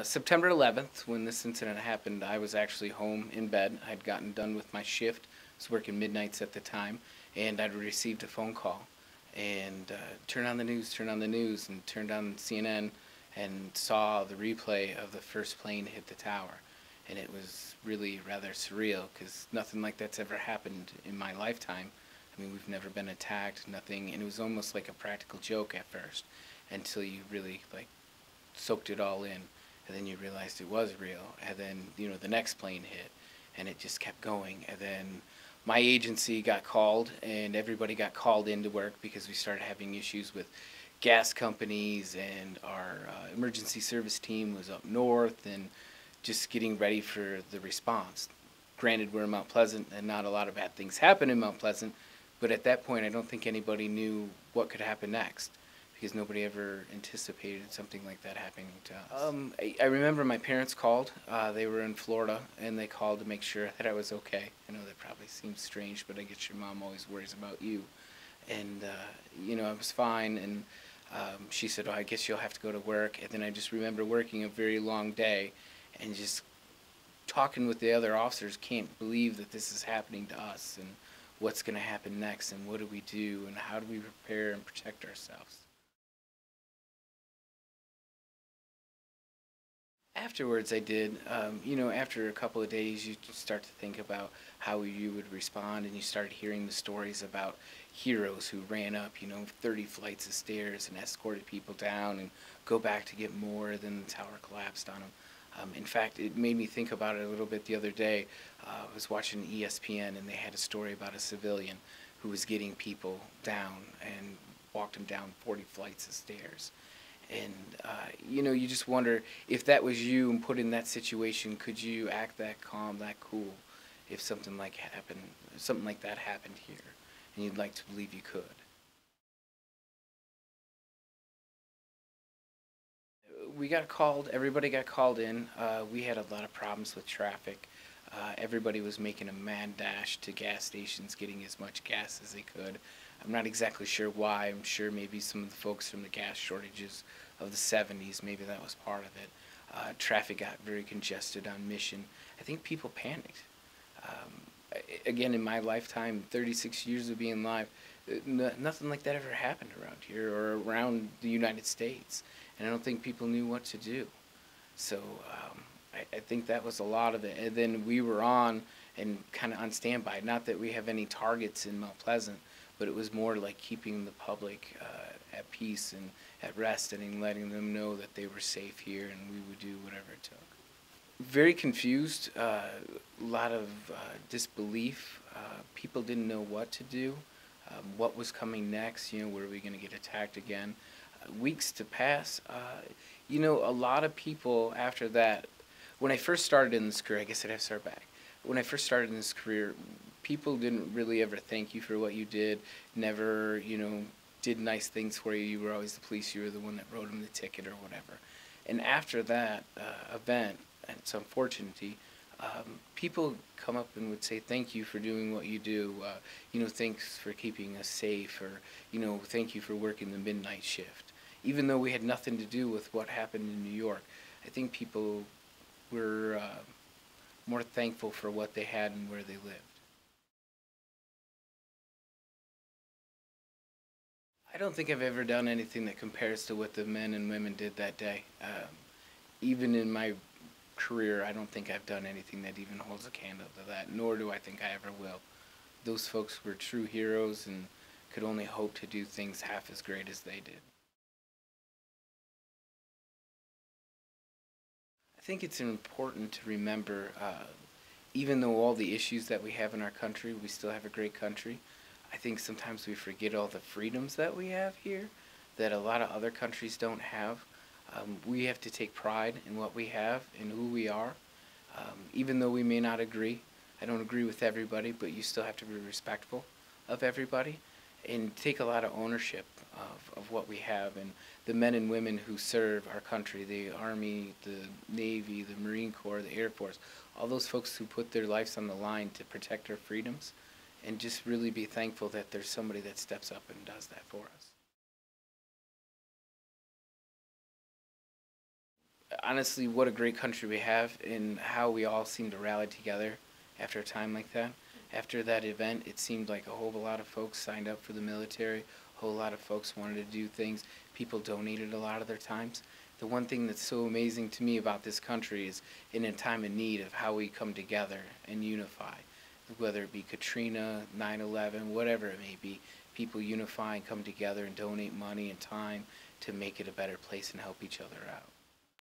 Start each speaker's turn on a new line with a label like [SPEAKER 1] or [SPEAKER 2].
[SPEAKER 1] September 11th, when this incident happened, I was actually home in bed. I'd gotten done with my shift. I was working midnights at the time, and I'd received a phone call. And turned on the news, and turned on CNN and saw the replay of the first plane hit the tower. And it was really rather surreal because nothing like that's ever happened in my lifetime. I mean, we've never been attacked, nothing, and it was almost like a practical joke at first until you really soaked it all in, and then you realized it was real, and then the next plane hit, and it just kept going, and then my agency got called, and everybody got called into work because we started having issues with gas companies, and our emergency service team was up north and just getting ready for the response. Granted, we're in Mount Pleasant, and not a lot of bad things happen in Mount Pleasant, but at that point I don't think anybody knew what could happen next, because nobody ever anticipated something like that happening to us. I remember my parents called. They were in Florida, and they called to make sure that I was okay. I know that probably seems strange, but I guess your mom always worries about you. And, I was fine, and she said, oh, I guess you'll have to go to work. And then I just remember working a very long day and just talking with the other officers, can't believe that this is happening to us, and what's going to happen next, and what do we do, and how do we prepare and protect ourselves. Afterwards, I did. After a couple of days, you start to think about how you would respond, and you start hearing the stories about heroes who ran up, 30 flights of stairs and escorted people down and go back to get more, then the tower collapsed on them. In fact, it made me think about it a little bit the other day. I was watching ESPN, and they had a story about a civilian who was getting people down and walked them down 40 flights of stairs. And, you just wonder, if that was you and put in that situation, could you act that calm, that cool, if something like that happened here? And you'd like to believe you could. We got called, everybody got called in. We had a lot of problems with traffic. Everybody was making a mad dash to gas stations, getting as much gas as they could. I'm not exactly sure why. I'm sure maybe some of the folks from the gas shortages of the 70s, maybe that was part of it. Traffic got very congested on Mission. I think people panicked. Again, in my lifetime, 36 years of being live, nothing like that ever happened around here or around the United States. And I don't think people knew what to do. So I think that was a lot of it. And then we were on and kind of on standby. Not that we have any targets in Mount Pleasant, but it was more like keeping the public at peace and at rest, and letting them know that they were safe here and we would do whatever it took. Very confused, a lot of disbelief. People didn't know what to do, what was coming next, were we going to get attacked again? Weeks to pass, a lot of people after that, when I first started in this career, I guess I'd have to start back. When I first started in this career, people didn't really ever thank you for what you did, never, did nice things for you. You were always the police, you were the one that wrote them the ticket or whatever. And after that event, and it's unfortunate, people come up and would say, thank you for doing what you do, thanks for keeping us safe, or, thank you for working the midnight shift. Even though we had nothing to do with what happened in New York, I think people were more thankful for what they had and where they lived. I don't think I've ever done anything that compares to what the men and women did that day. Even in my career, I don't think I've done anything that even holds a candle to that, nor do I think I ever will. Those folks were true heroes and could only hope to do things half as great as they did. I think it's important to remember, even though all the issues that we have in our country, we still have a great country. I think sometimes we forget all the freedoms that we have here that a lot of other countries don't have. We have to take pride in what we have and who we are, even though we may not agree. I don't agree with everybody, but you still have to be respectful of everybody and take a lot of ownership of what we have. And the men and women who serve our country, the Army, the Navy, the Marine Corps, the Air Force, all those folks who put their lives on the line to protect our freedoms, and just really be thankful that there's somebody that steps up and does that for us. honestly, what a great country we have, and how we all seem to rally together after a time like that. After that event, it seemed like a whole lot of folks signed up for the military. A whole lot of folks wanted to do things. People donated a lot of their times. The one thing that's so amazing to me about this country is in a time of need of how we come together and unify. Whether it be Katrina, 9/11, whatever it may be, people unify and come together and donate money and time to make it a better place and help each other out.